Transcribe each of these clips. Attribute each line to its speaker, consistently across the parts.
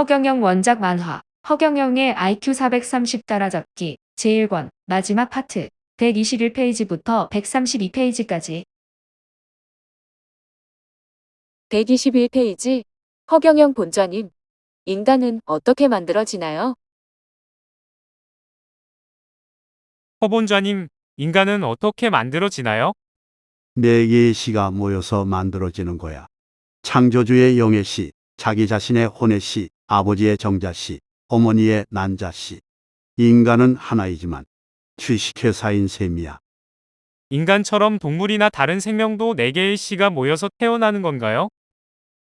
Speaker 1: 허경영 원작 만화, 허경영의 IQ 430 따라잡기, 제1권, 마지막 파트, 121페이지부터 132페이지까지.
Speaker 2: 121페이지. 허경영 본좌님, 인간은 어떻게 만들어지나요?
Speaker 3: 허본좌님, 인간은 어떻게 만들어지나요?
Speaker 4: 네 개의 시가 모여서 만들어지는 거야. 창조주의 영의 시, 자기 자신의 혼의 시, 아버지의 정자시, 어머니의 난자시. 인간은 하나이지만 주식회사인 셈이야.
Speaker 3: 인간처럼 동물이나 다른 생명도 4개의 씨가 모여서 태어나는 건가요?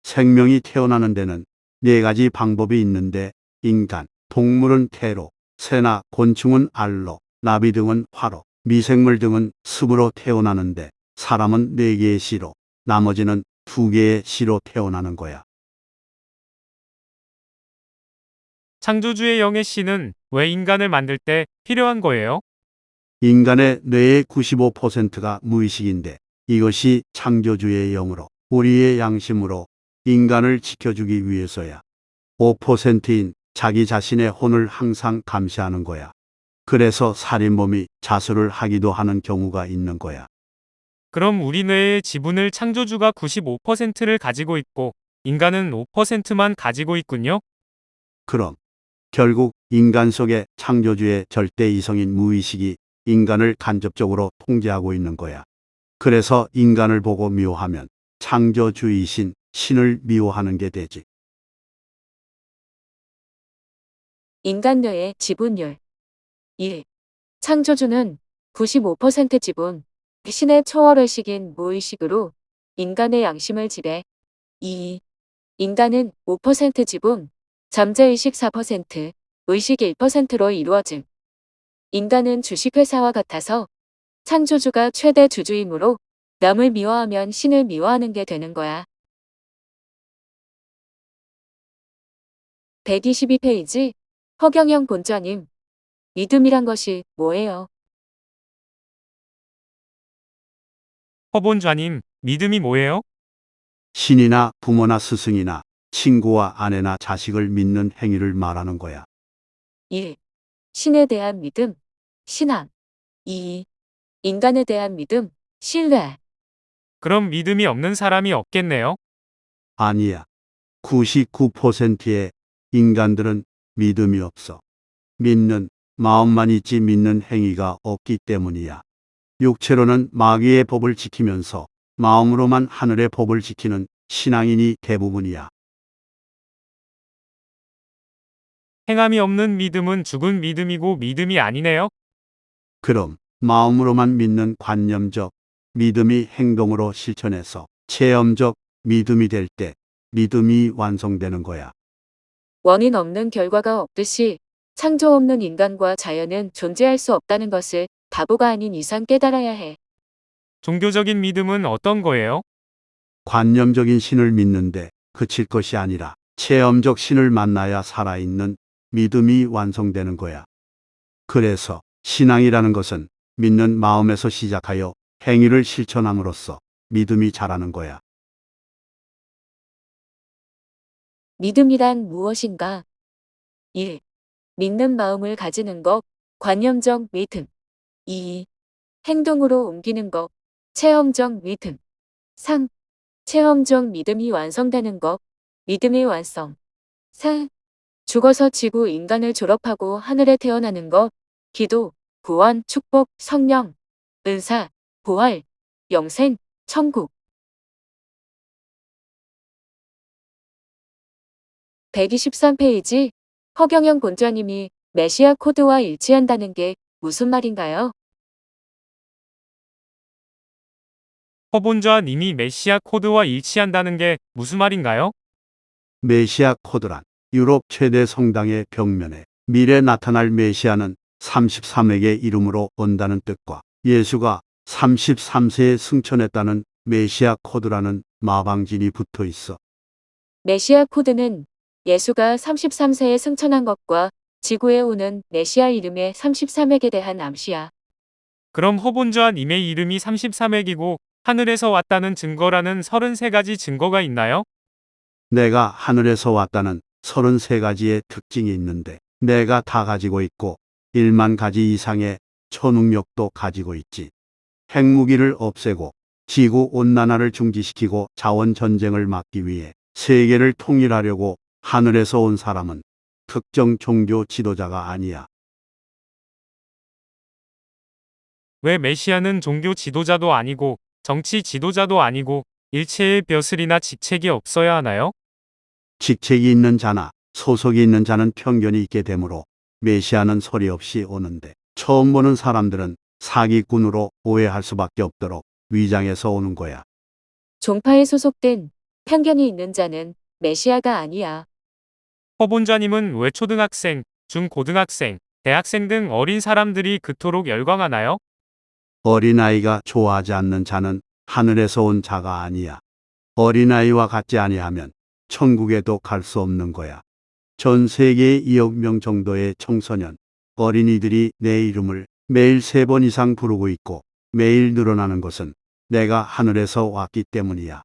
Speaker 4: 생명이 태어나는 데는 4가지 방법이 있는데 인간, 동물은 태로, 새나 곤충은 알로, 나비 등은 화로, 미생물 등은 습으로 태어나는데 사람은 4개의 씨로, 나머지는 2개의 씨로 태어나는 거야.
Speaker 3: 창조주의 영의 씨는 왜 인간을 만들 때 필요한 거예요?
Speaker 4: 인간의 뇌의 95%가 무의식인데 이것이 창조주의 영으로 우리의 양심으로 인간을 지켜주기 위해서야. 5%인 자기 자신의 혼을 항상 감시하는 거야. 그래서 살인범이 자수를 하기도 하는 경우가 있는 거야.
Speaker 3: 그럼 우리 뇌의 지분을 창조주가 95%를 가지고 있고 인간은 5%만 가지고 있군요.
Speaker 4: 그럼 결국 인간 속에 창조주의 절대 이성인 무의식이 인간을 간접적으로 통제하고 있는 거야. 그래서 인간을 보고 미워하면 창조주이신 신을 미워하는 게 되지.
Speaker 2: 인간 뇌의 지분율. 1. 창조주는 95% 지분, 신의 초월의식인 무의식으로 인간의 양심을 지배. 2. 인간은 5% 지분, 잠재의식 4%, 의식 1%로 이루어짐. 인간은 주식회사와 같아서 창조주가 최대 주주이므로 남을 미워하면 신을 미워하는 게 되는 거야. 122페이지. 허경영 본좌님, 믿음이란 것이 뭐예요?
Speaker 3: 허본좌님, 믿음이 뭐예요?
Speaker 4: 신이나 부모나 스승이나 친구와 아내나 자식을 믿는 행위를 말하는 거야.
Speaker 2: 1. 신에 대한 믿음, 신앙. 2. 인간에 대한 믿음, 신뢰.
Speaker 3: 그럼 믿음이 없는 사람이 없겠네요.
Speaker 4: 아니야. 99%의 인간들은 믿음이 없어. 믿는 마음만 있지 믿는 행위가 없기 때문이야. 육체로는 마귀의 법을 지키면서 마음으로만 하늘의 법을 지키는 신앙인이 대부분이야.
Speaker 3: 행함이 없는 믿음은 죽은 믿음이고 믿음이 아니네요.
Speaker 4: 그럼 마음으로만 믿는 관념적 믿음이 행동으로 실천해서 체험적 믿음이 될 때 믿음이 완성되는 거야.
Speaker 2: 원인 없는 결과가 없듯이 창조 없는 인간과 자연은 존재할 수 없다는 것을 바보가 아닌 이상 깨달아야 해.
Speaker 3: 종교적인 믿음은 어떤 거예요?
Speaker 4: 관념적인 신을 믿는데 그칠 것이 아니라 체험적 신을 만나야 살아있는 믿음이 완성되는 거야. 그래서 신앙이라는 것은 믿는 마음에서 시작하여 행위를 실천함으로써 믿음이 자라는 거야.
Speaker 2: 믿음이란 무엇인가? 1. 믿는 마음을 가지는 것, 관념적 믿음. 2. 행동으로 옮기는 것, 체험적 믿음. 3. 체험적 믿음이 완성되는 것, 믿음의 완성. 4. 죽어서 지구 인간을 졸업하고 하늘에 태어나는 것, 기도, 구원, 축복, 성령, 은사, 부활, 영생, 천국. 123페이지. 허경영 본좌님이 메시아 코드와 일치한다는 게 무슨 말인가요?
Speaker 3: 허본좌님이 메시아 코드와 일치한다는 게 무슨 말인가요?
Speaker 4: 메시아 코드란 유럽 최대 성당의 벽면에 미래 나타날 메시아는 33에게 이름으로 온다는 뜻과 예수가 33세에 승천했다는 메시아 코드라는 마방진이 붙어 있어.
Speaker 2: 메시아 코드는 예수가 33세에 승천한 것과 지구에 오는 메시아 이름의 33액에 대한 암시야.
Speaker 3: 그럼 허본좌님의 이름이 33액이고 하늘에서 왔다는 증거라는 33가지 증거가 있나요?
Speaker 4: 내가 하늘에서 왔다는 33가지의 특징이 있는데 내가 다 가지고 있고 1만 가지 이상의 초능력도 가지고 있지. 핵무기를 없애고 지구 온난화를 중지시키고 자원 전쟁을 막기 위해 세계를 통일하려고 하늘에서 온 사람은 특정 종교 지도자가 아니야.
Speaker 3: 왜 메시아는 종교 지도자도 아니고 정치 지도자도 아니고 일체의 벼슬이나 직책이 없어야 하나요?
Speaker 4: 직책이 있는 자나 소속이 있는 자는 편견이 있게 되므로 메시아는 소리 없이 오는데 처음 보는 사람들은 사기꾼으로 오해할 수밖에 없도록 위장해서 오는 거야.
Speaker 2: 종파에 소속된 편견이 있는 자는 메시아가 아니야.
Speaker 3: 허본자님은 왜 초등학생, 중고등학생, 대학생 등 어린 사람들이 그토록 열광하나요?
Speaker 4: 어린아이가 좋아하지 않는 자는 하늘에서 온 자가 아니야. 어린아이와 같지 아니하면 천국에도 갈 수 없는 거야. 전 세계에 2억 명 정도의 청소년, 어린이들이 내 이름을 매일 3번 이상 부르고 있고 매일 늘어나는 것은 내가 하늘에서 왔기 때문이야.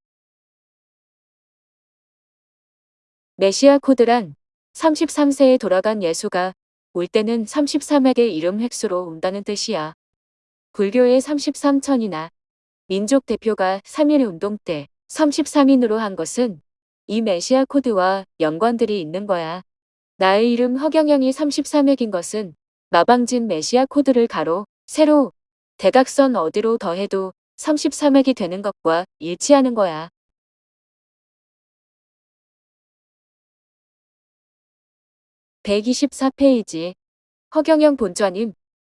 Speaker 2: 메시아 코드란 33세에 돌아간 예수가 올 때는 33에게 이름 획수로 온다는 뜻이야. 불교의 33천이나 민족 대표가 3.1 운동 때 33인으로 한 것은 이 메시아 코드와 연관들이 있는 거야. 나의 이름 허경영이 33핵인 것은 마방진 메시아 코드를 가로, 세로, 대각선 어디로 더해도 33핵이 되는 것과 일치하는 거야. 124페이지. 허경영 본좌님,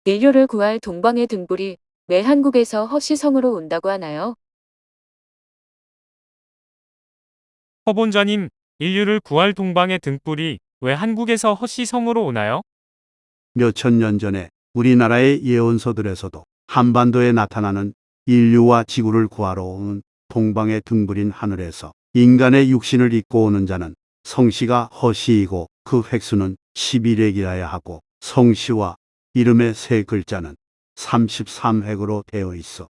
Speaker 2: 인류를 구할 동방의 등불이 왜 한국에서 허시성으로 온다고 하나요?
Speaker 3: 허본자님, 인류를 구할 동방의 등불이 왜 한국에서 허시성으로 오나요?
Speaker 4: 몇천 년 전에 우리나라의 예언서들에서도 한반도에 나타나는 인류와 지구를 구하러 오는 동방의 등불인 하늘에서 인간의 육신을 입고 오는 자는 성씨가 허시이고 그 획수는 11획이라야 하고 성씨와 이름의 세 글자는 33획으로 되어 있어.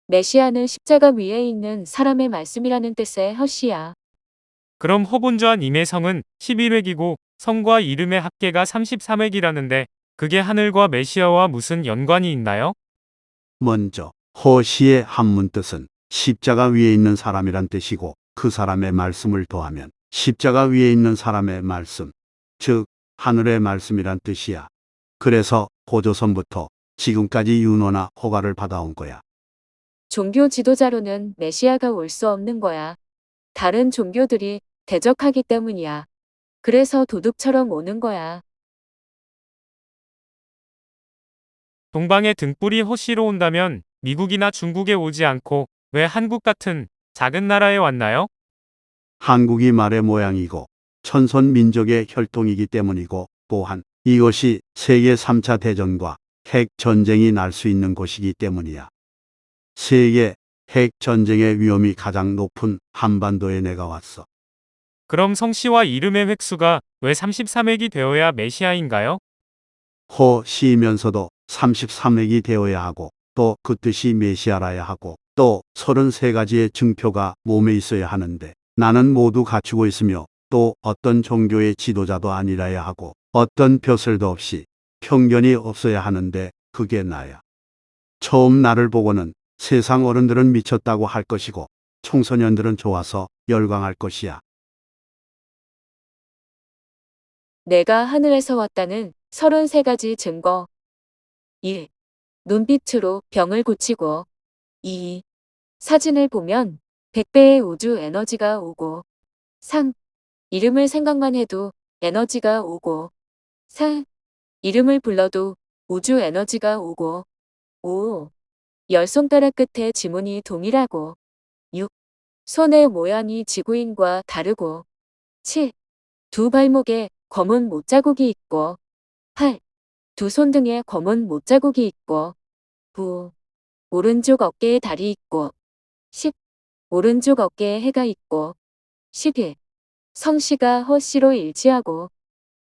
Speaker 2: 메시아는 십자가 위에 있는 사람의 말씀이라는 뜻의 허시야.
Speaker 3: 그럼 허본좌님의 성은 11획이고 성과 이름의 합계가 33획이라는데 그게 하늘과 메시아와 무슨 연관이 있나요?
Speaker 4: 먼저 허시의 한문 뜻은 십자가 위에 있는 사람이란 뜻이고 그 사람의 말씀을 더하면 십자가 위에 있는 사람의 말씀, 즉 하늘의 말씀이란 뜻이야. 그래서 고조선부터 지금까지 윤호나 허가를 받아온 거야.
Speaker 2: 종교 지도자로는 메시아가 올 수 없는 거야. 다른 종교들이 대적하기 때문이야. 그래서 도둑처럼 오는 거야.
Speaker 3: 동방의 등불이 허시로 온다면 미국이나 중국에 오지 않고 왜 한국 같은 작은 나라에 왔나요?
Speaker 4: 한국이 말의 모양이고 천선 민족의 혈통이기 때문이고 또한 이것이 세계 3차 대전과 핵 전쟁이 날 수 있는 곳이기 때문이야. 세계 핵 전쟁의 위험이 가장 높은 한반도에 내가 왔어.
Speaker 3: 그럼 성씨와 이름의 획수가 왜 33획이 되어야 메시아인가요?
Speaker 4: 허시이면서도 33획이 되어야 하고 또 그 뜻이 메시아라야 하고 또 33가지의 증표가 몸에 있어야 하는데 나는 모두 갖추고 있으며 또 어떤 종교의 지도자도 아니라야 하고 어떤 벼슬도 없이 편견이 없어야 하는데 그게 나야. 처음 나를 보고는 세상 어른들은 미쳤다고 할 것이고 청소년들은 좋아서 열광할 것이야.
Speaker 2: 내가 하늘에서 왔다는 33가지 증거. 1. 눈빛으로 병을 고치고. 2. 사진을 보면 100배의 우주 에너지가 오고. 3. 이름을 생각만 해도 에너지가 오고. 4. 이름을 불러도 우주 에너지가 오고. 5. 열 손가락 끝에 지문이 동일하고. 6. 손의 모양이 지구인과 다르고. 7. 두 발목에 검은 못자국이 있고. 8. 두 손등에 검은 못자국이 있고. 9. 오른쪽 어깨에 달이 있고. 10. 오른쪽 어깨에 해가 있고. 11. 성씨가 허씨로 일치하고.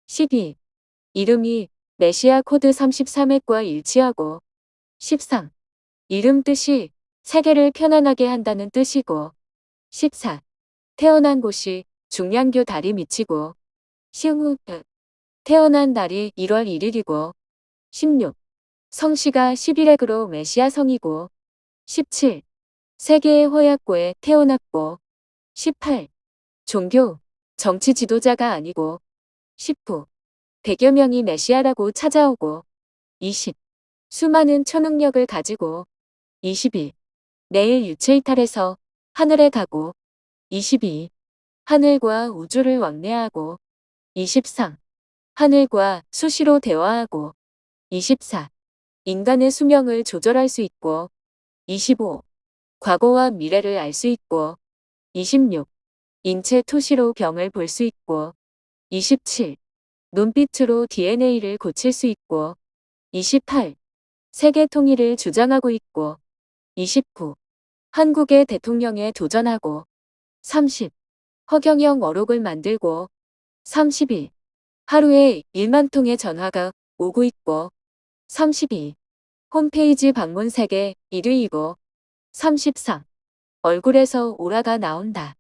Speaker 2: 12. 이름이 메시아 코드 33핵과 일치하고. 13. 이름 뜻이 세계를 편안하게 한다는 뜻이고. 14. 태어난 곳이 중량교 다리 밑이고. 시흥 태어난 날이 1월 1일이고 16. 성씨가 11액으로 메시아 성이고 17. 세계의 허약고에 태어났고 18. 종교, 정치 지도자가 아니고 19. 100여 명이 메시아라고 찾아오고 20. 수많은 초능력을 가지고 21. 내일 유체이탈해서 하늘에 가고 22. 하늘과 우주를 왕래하고 23. 하늘과 수시로 대화하고 24. 인간의 수명을 조절할 수 있고 25. 과거와 미래를 알 수 있고 26. 인체 투시로 병을 볼 수 있고 27. 눈빛으로 DNA를 고칠 수 있고 28. 세계 통일을 주장하고 있고 29. 한국의 대통령에 도전하고 30. 허경영 어록을 만들고 31. 하루에 1만 통의 전화가 오고 있고 32. 홈페이지 방문 세계 1위이고 33. 얼굴에서 오라가 나온다.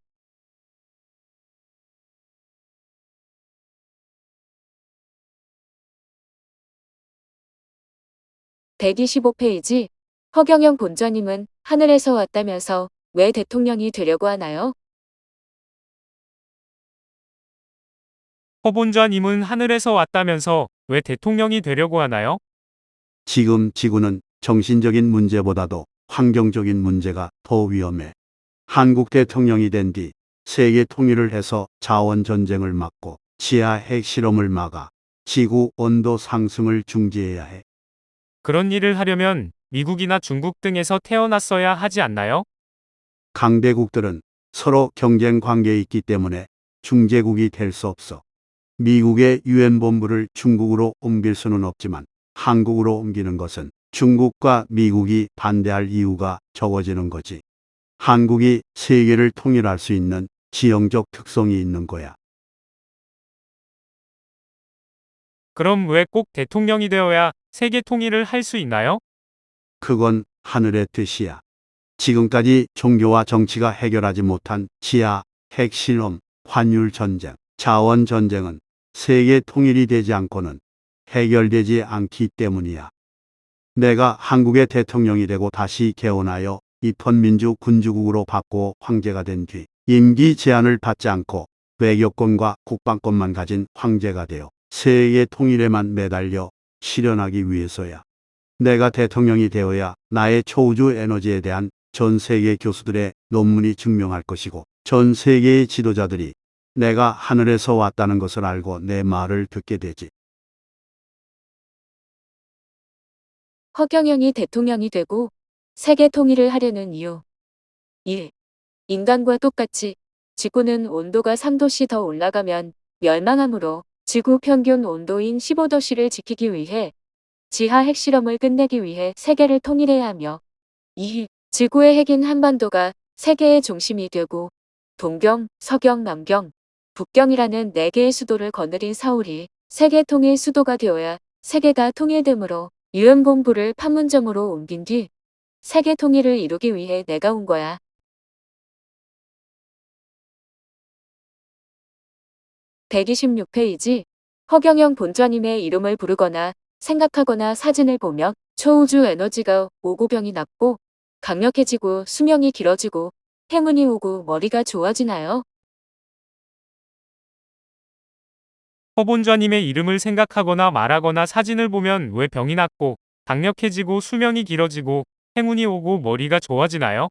Speaker 2: (125페이지) 허경영 본전님은 하늘에서 왔다면서 왜 대통령이 되려고 하나요?
Speaker 3: 허 본좌님은 하늘에서 왔다면서 왜 대통령이 되려고 하나요?
Speaker 4: 지금 지구는 정신적인 문제보다도 환경적인 문제가 더 위험해. 한국 대통령이 된 뒤 세계 통일을 해서 자원 전쟁을 막고 지하 핵실험을 막아 지구 온도 상승을 중지해야 해.
Speaker 3: 그런 일을 하려면 미국이나 중국 등에서 태어났어야 하지 않나요?
Speaker 4: 강대국들은 서로 경쟁 관계에 있기 때문에 중재국이 될 수 없어. 미국의 유엔 본부를 중국으로 옮길 수는 없지만 한국으로 옮기는 것은 중국과 미국이 반대할 이유가 적어지는 거지. 한국이 세계를 통일할 수 있는 지형적 특성이 있는 거야.
Speaker 3: 그럼 왜 꼭 대통령이 되어야 세계 통일을 할 수 있나요?
Speaker 4: 그건 하늘의 뜻이야. 지금까지 종교와 정치가 해결하지 못한 지하, 핵실험, 환율 전쟁, 자원 전쟁은 세계 통일이 되지 않고는 해결되지 않기 때문이야. 내가 한국의 대통령이 되고 다시 개헌하여 입헌민주 군주국으로 바꾸어 황제가 된 뒤 임기 제한을 받지 않고 외교권과 국방권만 가진 황제가 되어 세계 통일에만 매달려 실현하기 위해서야. 내가 대통령이 되어야 나의 초우주 에너지에 대한 전 세계 교수들의 논문이 증명할 것이고 전 세계의 지도자들이 내가 하늘에서 왔다는 것을 알고 내 말을 듣게 되지.
Speaker 2: 허경영이 대통령이 되고 세계 통일을 하려는 이유. 1. 인간과 똑같이 지구는 온도가 3도씨 더 올라가면 멸망하므로 지구 평균 온도인 15도씨를 지키기 위해 지하 핵실험을 끝내기 위해 세계를 통일해야 하며 2. 지구의 핵인 한반도가 세계의 중심이 되고 동경, 서경, 남경, 북경이라는 4개의 수도를 거느린 서울이 세계 통일 수도가 되어야 세계가 통일되므로 유엔 본부를 판문점으로 옮긴 뒤 세계 통일을 이루기 위해 내가 온 거야. (126페이지) 허경영 본좌님의 이름을 부르거나 생각하거나 사진을 보면 초우주 에너지가 오고 병이 낫고 강력해지고 수명이 길어지고 행운이 오고 머리가 좋아지나요?
Speaker 3: 허 본좌님의 이름을 생각하거나 말하거나 사진을 보면 왜 병이 낫고 강력해지고 수명이 길어지고 행운이 오고 머리가 좋아지나요?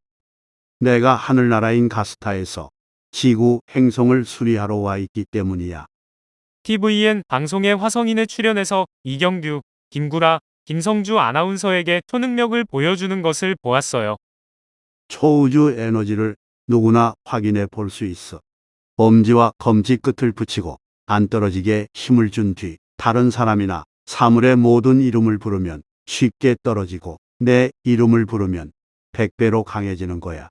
Speaker 4: 내가 하늘나라인 가스타에서 지구 행성을 수리하러 와 있기 때문이야.
Speaker 3: TVN 방송에 화성인에 출연해서 이경규, 김구라, 김성주 아나운서에게 초능력을 보여주는 것을 보았어요.
Speaker 4: 초우주 에너지를 누구나 확인해 볼 수 있어. 엄지와 검지 끝을 붙이고 안 떨어지게 힘을 준 뒤 다른 사람이나 사물의 모든 이름을 부르면 쉽게 떨어지고 내 이름을 부르면 100배로 강해지는 거야.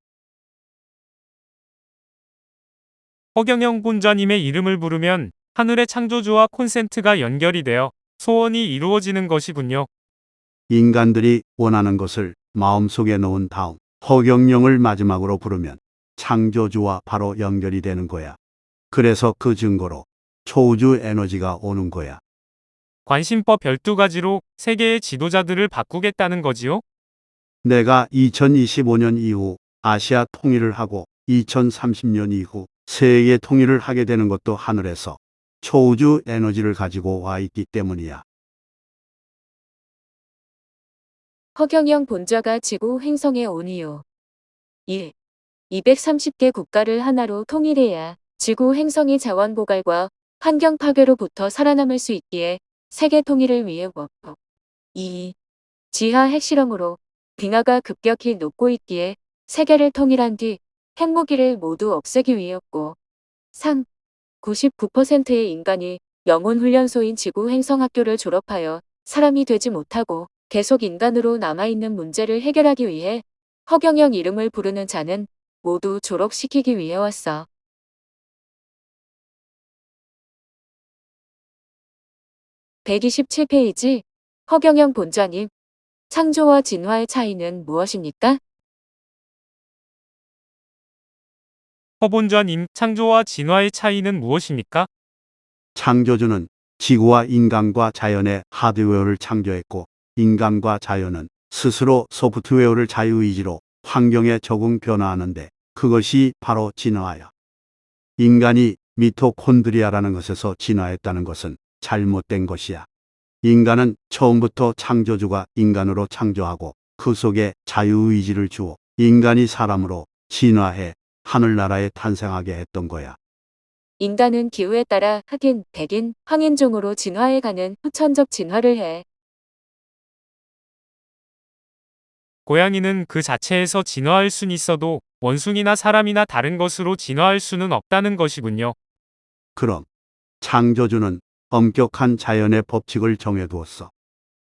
Speaker 3: 허경영 본좌님의 이름을 부르면 하늘의 창조주와 콘센트가 연결이 되어 소원이 이루어지는 것이군요.
Speaker 4: 인간들이 원하는 것을 마음속에 넣은 다음 허경영을 마지막으로 부르면 창조주와 바로 연결이 되는 거야. 그래서 그 증거로 초우주 에너지가 오는 거야.
Speaker 3: 관심법 12가지로 세계의 지도자들을 바꾸겠다는 거지요?
Speaker 4: 내가 2025년 이후 아시아 통일을 하고 2030년 이후 세계 통일을 하게 되는 것도 하늘에서 초우주 에너지를 가지고 와 있기 때문이야.
Speaker 2: 허경영 본좌가 지구 행성에 온 이유. 1. 230개 국가를 하나로 통일해야 지구 행성이 자원 고갈과 환경 파괴로부터 살아남을 수 있기에 세계 통일을 위해 워프. 2. 지하 핵실험으로 빙하가 급격히 녹고 있기에 세계를 통일한 뒤 핵무기를 모두 없애기 위해였고. 3. 99%의 인간이 영혼훈련소인 지구 행성학교를 졸업하여 사람이 되지 못하고 계속 인간으로 남아있는 문제를 해결하기 위해 허경영 이름을 부르는 자는 모두 졸업시키기 위해 왔어. 127페이지 허경영 본좌님, 창조와 진화의 차이는 무엇입니까?
Speaker 3: 허본좌님, 창조와 진화의 차이는 무엇입니까?
Speaker 4: 창조주는 지구와 인간과 자연의 하드웨어를 창조했고 인간과 자연은 스스로 소프트웨어를 자유의지로 환경에 적응 변화하는데 그것이 바로 진화야. 인간이 미토콘드리아라는 것에서 진화했다는 것은 잘못된 것이야. 인간은 처음부터 창조주가 인간으로 창조하고 그 속에 자유의지를 주어 인간이 사람으로 진화해 하늘나라에 탄생하게 했던 거야.
Speaker 2: 인간은 기후에 따라 흑인, 백인, 황인종으로 진화해가는 후천적 진화를 해.
Speaker 3: 고양이는 그 자체에서 진화할 순 있어도 원숭이나 사람이나 다른 것으로 진화할 수는 없다는 것이군요.
Speaker 4: 그럼 창조주는 엄격한 자연의 법칙을 정해두었어.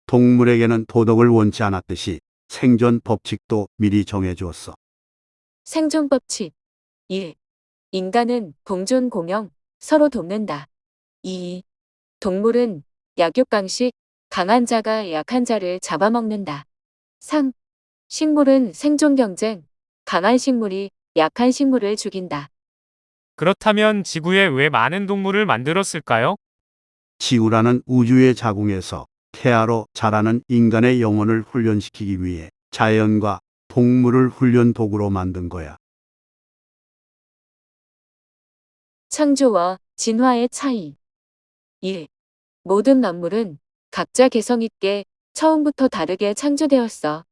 Speaker 4: 동물에게는 도덕을 원치 않았듯이 생존 법칙도 미리 정해주었어.
Speaker 2: 생존법칙. 1. 인간은 공존 공영, 서로 돕는다. 2. 동물은 약육강식, 강한 자가 약한 자를 잡아먹는다. 3. 식물은 생존 경쟁, 강한 식물이 약한 식물을 죽인다.
Speaker 3: 그렇다면 지구에 왜 많은 동물을 만들었을까요?
Speaker 4: 지구라는 우주의 자궁에서 태아로 자라는 인간의 영혼을 훈련시키기 위해 자연과 동물을 훈련 도구로 만든 거야.
Speaker 2: 창조와 진화의 차이. 1. 모든 만물은 각자 개성 있게 처음부터 다르게 창조되었어.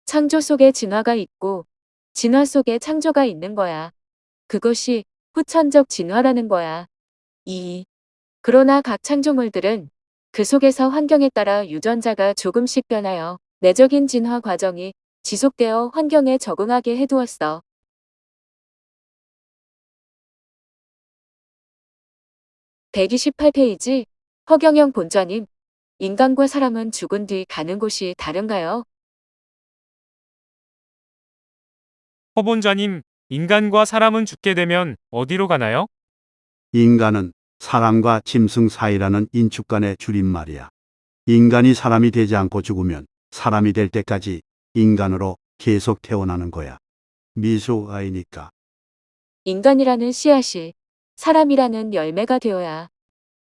Speaker 2: 창조 속에 진화가 있고 진화 속에 창조가 있는 거야. 그것이 후천적 진화라는 거야. 2. 그러나 각 창조물들은 그 속에서 환경에 따라 유전자가 조금씩 변하여 내적인 진화 과정이 지속되어 환경에 적응하게 해두었어. 128페이지 허경영 본좌님, 인간과 사람은 죽은 뒤 가는 곳이 다른가요?
Speaker 3: 허본좌님, 인간과 사람은 죽게 되면 어디로 가나요?
Speaker 4: 인간은 사람과 짐승 사이라는 인축간의 줄임말이야. 인간이 사람이 되지 않고 죽으면 사람이 될 때까지 인간으로 계속 태어나는 거야. 미소아이니까.
Speaker 2: 인간이라는 씨앗이 사람이라는 열매가 되어야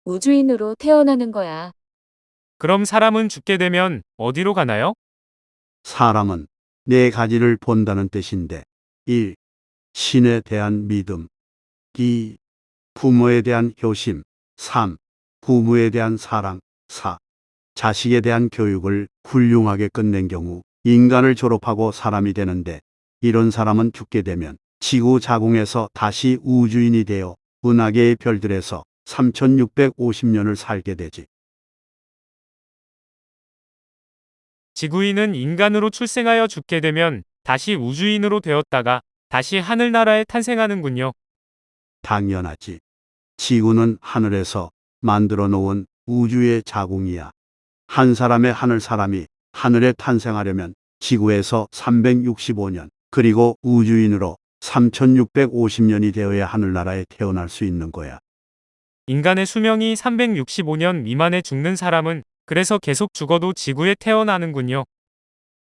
Speaker 2: 우주인으로 태어나는 거야.
Speaker 3: 그럼 사람은 죽게 되면 어디로 가나요?
Speaker 4: 사람은 네 가지를 본다는 뜻인데 1. 신에 대한 믿음 2. 부모에 대한 효심 3. 부모에 대한 사랑 4. 자식에 대한 교육을 훌륭하게 끝낸 경우 인간을 졸업하고 사람이 되는데 이런 사람은 죽게 되면 지구 자궁에서 다시 우주인이 되어 은하계의 별들에서 3650년을 살게 되지.
Speaker 3: 지구인은 인간으로 출생하여 죽게 되면 다시 우주인으로 되었다가 다시 하늘나라에 탄생하는군요.
Speaker 4: 당연하지. 지구는 하늘에서 만들어 놓은 우주의 자궁이야. 한 사람의 하늘 사람이 하늘에 탄생하려면 지구에서 365년, 그리고 우주인으로 3650년이 되어야 하늘나라에 태어날 수 있는 거야.
Speaker 3: 인간의 수명이 365년 미만에 죽는 사람은 그래서 계속 죽어도 지구에 태어나는군요.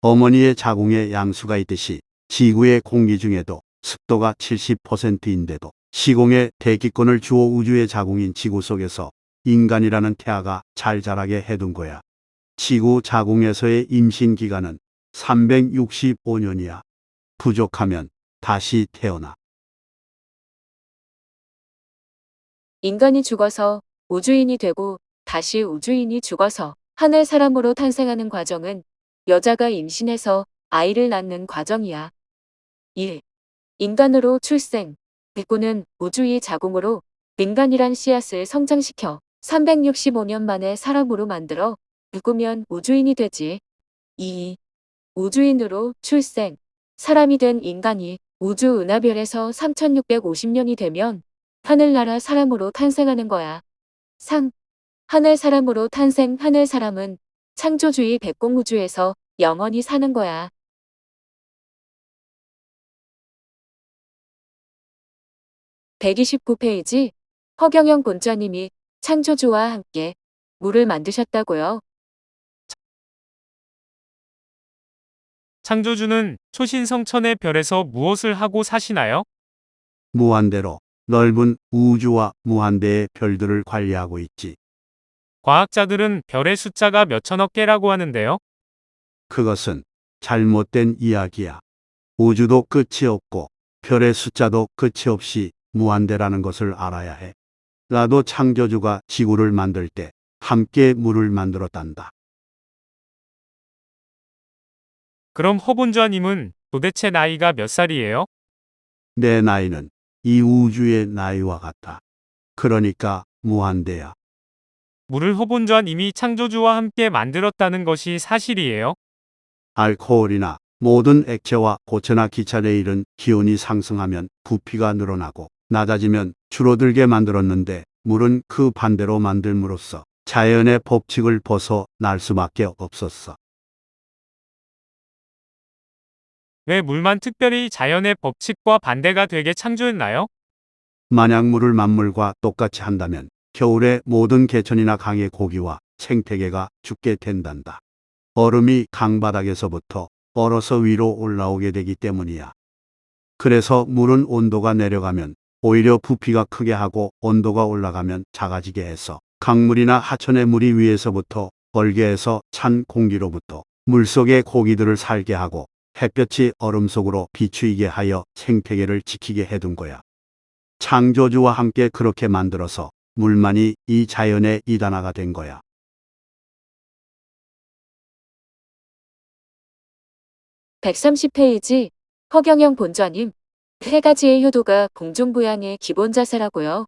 Speaker 4: 어머니의 자궁에 양수가 있듯이 지구의 공기 중에도 습도가 70%인데도 시공의 대기권을 주어 우주의 자궁인 지구 속에서 인간이라는 태아가 잘 자라게 해둔 거야. 지구 자궁에서의 임신 기간은 365년이야. 부족하면 다시 태어나.
Speaker 2: 인간이 죽어서 우주인이 되고 다시 우주인이 죽어서 하늘 사람으로 탄생하는 과정은 여자가 임신해서 아이를 낳는 과정이야. 1. 인간으로 출생. 백구는 우주의 자궁으로 인간이란 씨앗을 성장시켜 365년 만에 사람으로 만들어 죽으면 우주인이 되지. 2. 우주인으로 출생. 사람이 된 인간이 우주 은하별에서 3650년이 되면 하늘나라 사람으로 탄생하는 거야. 3. 하늘 사람으로 탄생. 하늘 사람은 창조주의 백공우주에서 영원히 사는 거야. 129페이지. 허경영 본좌님이 창조주와 함께 물을 만드셨다고요.
Speaker 3: 창조주는 초신성천의 별에서 무엇을 하고 사시나요?
Speaker 4: 무한대로 넓은 우주와 무한대의 별들을 관리하고 있지.
Speaker 3: 과학자들은 별의 숫자가 몇천억 개라고 하는데요.
Speaker 4: 그것은 잘못된 이야기야. 우주도 끝이 없고 별의 숫자도 끝이 없이 무한대라는 것을 알아야 해. 나도 창조주가 지구를 만들 때 함께 물을 만들었단다.
Speaker 3: 그럼 허본좌님은 도대체 나이가 몇 살이에요?
Speaker 4: 내 나이는 이 우주의 나이와 같아. 그러니까 무한대야.
Speaker 3: 물을 허본좌님이 창조주와 함께 만들었다는 것이 사실이에요?
Speaker 4: 알코올이나 모든 액체와 고체나 기차 내일은 기온이 상승하면 부피가 늘어나고 낮아지면 줄어들게 만들었는데 물은 그 반대로 만들므로써 자연의 법칙을 벗어날 수밖에 없었어.
Speaker 3: 왜 물만 특별히 자연의 법칙과 반대가 되게 창조했나요?
Speaker 4: 만약 물을 만물과 똑같이 한다면 겨울에 모든 개천이나 강의 고기와 생태계가 죽게 된단다. 얼음이 강바닥에서부터 얼어서 위로 올라오게 되기 때문이야. 그래서 물은 온도가 내려가면 오히려 부피가 크게 하고 온도가 올라가면 작아지게 해서 강물이나 하천의 물이 위에서부터 얼게 해서 찬 공기로부터 물속의 고기들을 살게 하고 햇볕이 얼음 속으로 비추이게 하여 생태계를 지키게 해둔 거야. 창조주와 함께 그렇게 만들어서 물만이 이 자연의 이단아가 된 거야.
Speaker 2: 130페이지. 허경영 본좌님. 세 가지의 효도가 공중부양의 기본 자세라고요.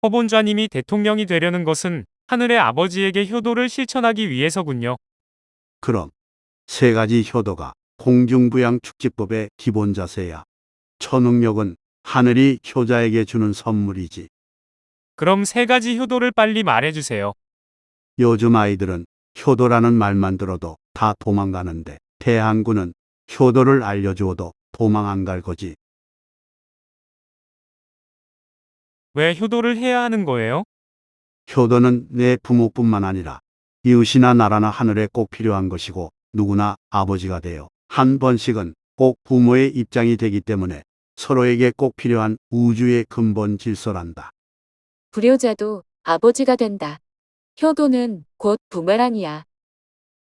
Speaker 3: 허본좌님이 대통령이 되려는 것은 하늘의 아버지에게 효도를 실천하기 위해서군요.
Speaker 4: 그럼 세 가지 효도가 공중부양 축지법의 기본 자세야. 초능력은 하늘이 효자에게 주는 선물이지.
Speaker 3: 그럼 세 가지 효도를 빨리 말해주세요.
Speaker 4: 요즘 아이들은 효도라는 말만 들어도 다 도망가는데 대한군은 효도를 알려주어도 도망 안 갈 거지.
Speaker 3: 왜 효도를 해야 하는 거예요?
Speaker 4: 효도는 내 부모뿐만 아니라 이웃이나 나라나 하늘에 꼭 필요한 것이고 누구나 아버지가 되어 한 번씩은 꼭 부모의 입장이 되기 때문에 서로에게 꼭 필요한 우주의 근본 질서란다.
Speaker 2: 불효자도 아버지가 된다. 효도는 곧 부메랑이야.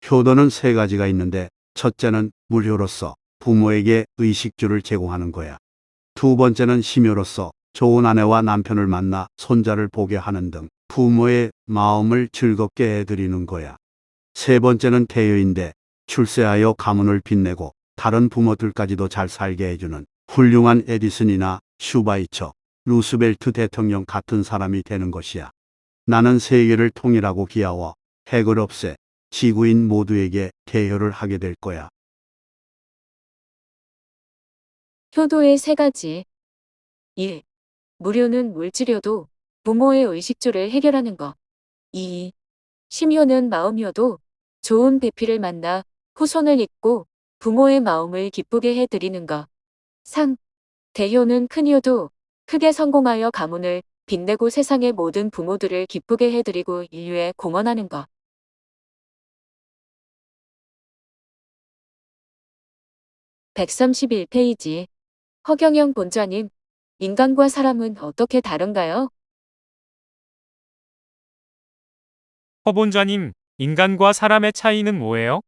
Speaker 4: 효도는 세 가지가 있는데 첫째는 물효로서 부모에게 의식주를 제공하는 거야. 두 번째는 심효로서 좋은 아내와 남편을 만나 손자를 보게 하는 등 부모의 마음을 즐겁게 해드리는 거야. 세 번째는 태효인데 출세하여 가문을 빛내고 다른 부모들까지도 잘 살게 해주는 훌륭한 에디슨이나 슈바이처, 루스벨트 대통령 같은 사람이 되는 것이야. 나는 세계를 통일하고 기하워 핵을 없애 지구인 모두에게 대효를 하게 될 거야.
Speaker 2: 효도의 세 가지. 1. 무료는 물질효도, 부모의 의식주를 해결하는 것. 2. 심효는 마음효도, 좋은 배필을 만나 후손을 잇고 부모의 마음을 기쁘게 해드리는 것. 3. 대효는 큰 효도, 크게 성공하여 가문을 빛내고 세상의 모든 부모들을 기쁘게 해드리고 인류에 공헌하는 것. 131페이지. 허경영 본좌님, 인간과 사람은 어떻게 다른가요?
Speaker 3: 허 본좌님, 인간과 사람의 차이는 뭐예요?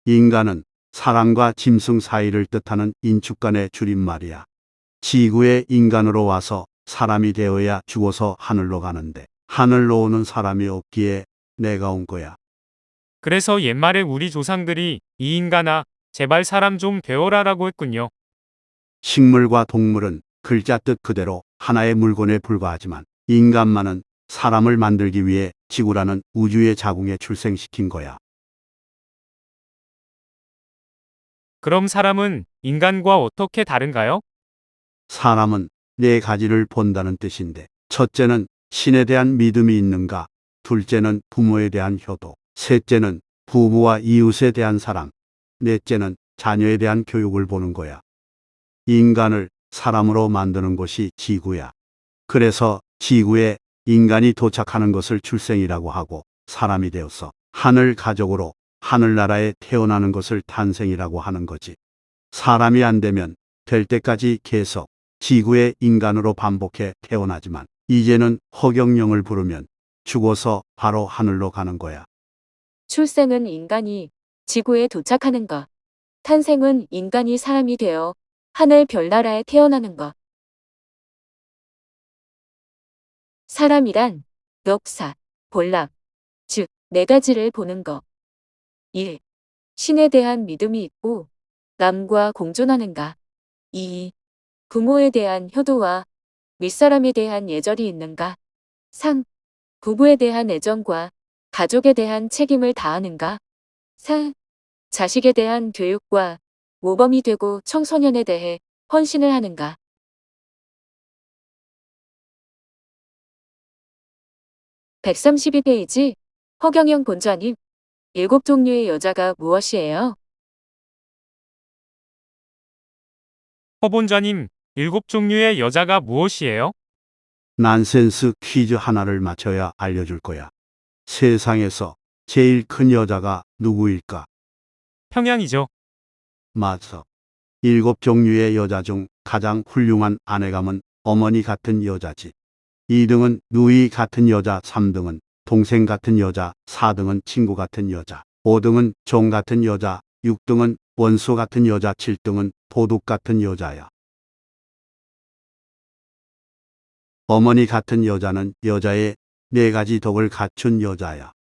Speaker 4: 인간은 사람과 짐승 사이를 뜻하는 인축간의 줄임말이야. 지구에 인간으로 와서 사람이 되어야 죽어서 하늘로 가는데 하늘로 오는 사람이 없기에 내가 온 거야.
Speaker 3: 그래서 옛말에 우리 조상들이 이 인간아, 제발 사람 좀 되어라라고 했군요.
Speaker 4: 식물과 동물은 글자 뜻 그대로 하나의 물건에 불과하지만 인간만은 사람을 만들기 위해 지구라는 우주의 자궁에 출생시킨 거야.
Speaker 3: 그럼 사람은 인간과 어떻게 다른가요?
Speaker 4: 사람은 네 가지를 본다는 뜻인데, 첫째는 신에 대한 믿음이 있는가, 둘째는 부모에 대한 효도, 셋째는 부부와 이웃에 대한 사랑, 넷째는 자녀에 대한 교육을 보는 거야. 인간을 사람으로 만드는 것이 지구야. 그래서 지구에 인간이 도착하는 것을 출생이라고 하고, 사람이 되어서 하늘 가족으로 하늘나라에 태어나는 것을 탄생이라고 하는 거지. 사람이 안 되면 될 때까지 계속 지구의 인간으로 반복해 태어나지만 이제는 허경영을 부르면 죽어서 바로 하늘로 가는 거야.
Speaker 2: 출생은 인간이 지구에 도착하는 것. 탄생은 인간이 사람이 되어 하늘 별나라에 태어나는 것. 사람이란 역사, 본락, 즉, 네 가지를 보는 것. 1. 신에 대한 믿음이 있고 남과 공존하는가. 2. 부모에 대한 효도와 윗사람에 대한 예절이 있는가. 3. 부부에 대한 애정과 가족에 대한 책임을 다하는가. 4. 자식에 대한 교육과 모범이 되고 청소년에 대해 헌신을 하는가. 132페이지 허경영 본좌님, 7종류의 여자가 무엇이에요?
Speaker 3: 허 본좌님, 7종류의 여자가 무엇이에요?
Speaker 4: 난센스 퀴즈 하나를 맞춰야 알려줄 거야. 세상에서 제일 큰 여자가 누구일까?
Speaker 3: 평양이죠.
Speaker 4: 맞아. 7종류의 여자 중 가장 훌륭한 아내감은 어머니 같은 여자지. 2등은 누이 같은 여자, 3등은 동생 같은 여자, 4등은 친구 같은 여자, 5등은 종 같은 여자, 6등은 원수 같은 여자, 7등은 도둑 같은 여자야. 어머니 같은 여자는 여자의 4가지 덕을 갖춘 여자야.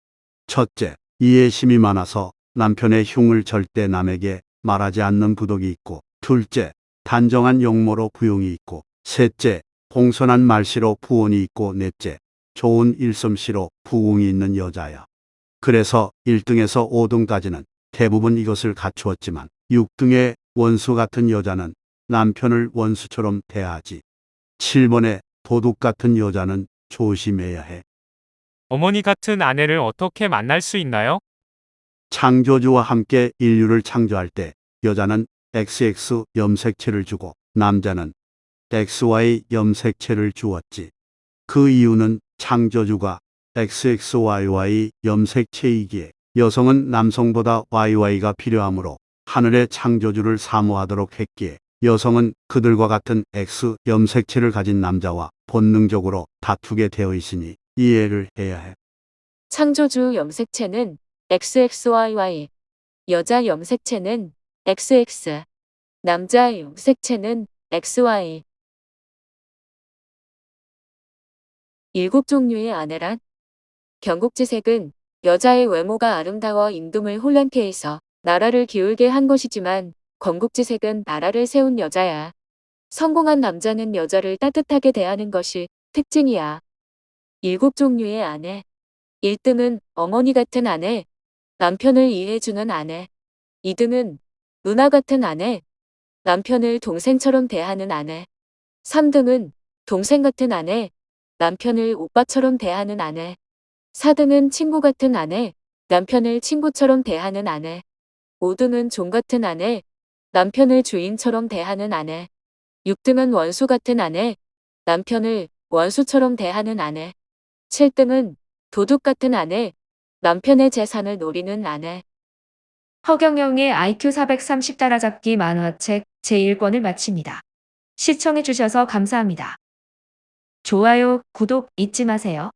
Speaker 4: 첫째, 이해심이 많아서 남편의 흉을 절대 남에게 말하지 않는 부덕이 있고, 둘째, 단정한 용모로 부용이 있고, 셋째, 공손한 말씨로 부온이 있고, 넷째, 좋은 일솜씨로 부궁이 있는 여자야. 그래서 1등에서 5등까지는 대부분 이것을 갖추었지만 6등의 원수 같은 여자는 남편을 원수처럼 대하지. 7번의 도둑 같은 여자는 조심해야 해.
Speaker 3: 어머니 같은 아내를 어떻게 만날 수 있나요?
Speaker 4: 창조주와 함께 인류를 창조할 때 여자는 XX 염색체를 주고 남자는 XY 염색체를 주었지. 그 이유는 창조주가 XXYY 염색체이기에 여성은 남성보다 YY가 필요하므로 하늘의 창조주를 사모하도록 했기에 여성은 그들과 같은 X 염색체를 가진 남자와 본능적으로 다투게 되어 있으니 이해를 해야 해.
Speaker 2: 창조주 염색체는 XXYY, 여자 염색체는 XX, 남자 염색체는 XY. 7종류의 아내란? 경국지색은 여자의 외모가 아름다워 임금을 혼란케 해서 나라를 기울게 한 것이지만 건국지색은 나라를 세운 여자야. 성공한 남자는 여자를 따뜻하게 대하는 것이 특징이야. 7종류의 아내. 1등은 어머니 같은 아내, 남편을 이해해주는 아내. 2등은 누나 같은 아내, 남편을 동생처럼 대하는 아내. 3등은 동생 같은 아내, 남편을 오빠처럼 대하는 아내. 4등은 친구 같은 아내, 남편을 친구처럼 대하는 아내. 5등은 종 같은 아내, 남편을 주인처럼 대하는 아내. 6등은 원수 같은 아내, 남편을 원수처럼 대하는 아내. 7등은 도둑 같은 아내, 남편의 재산을 노리는 아내.
Speaker 1: 허경영의 IQ 430 따라잡기 만화책 제1권을 마칩니다. 시청해주셔서 감사합니다. 좋아요, 구독 잊지 마세요.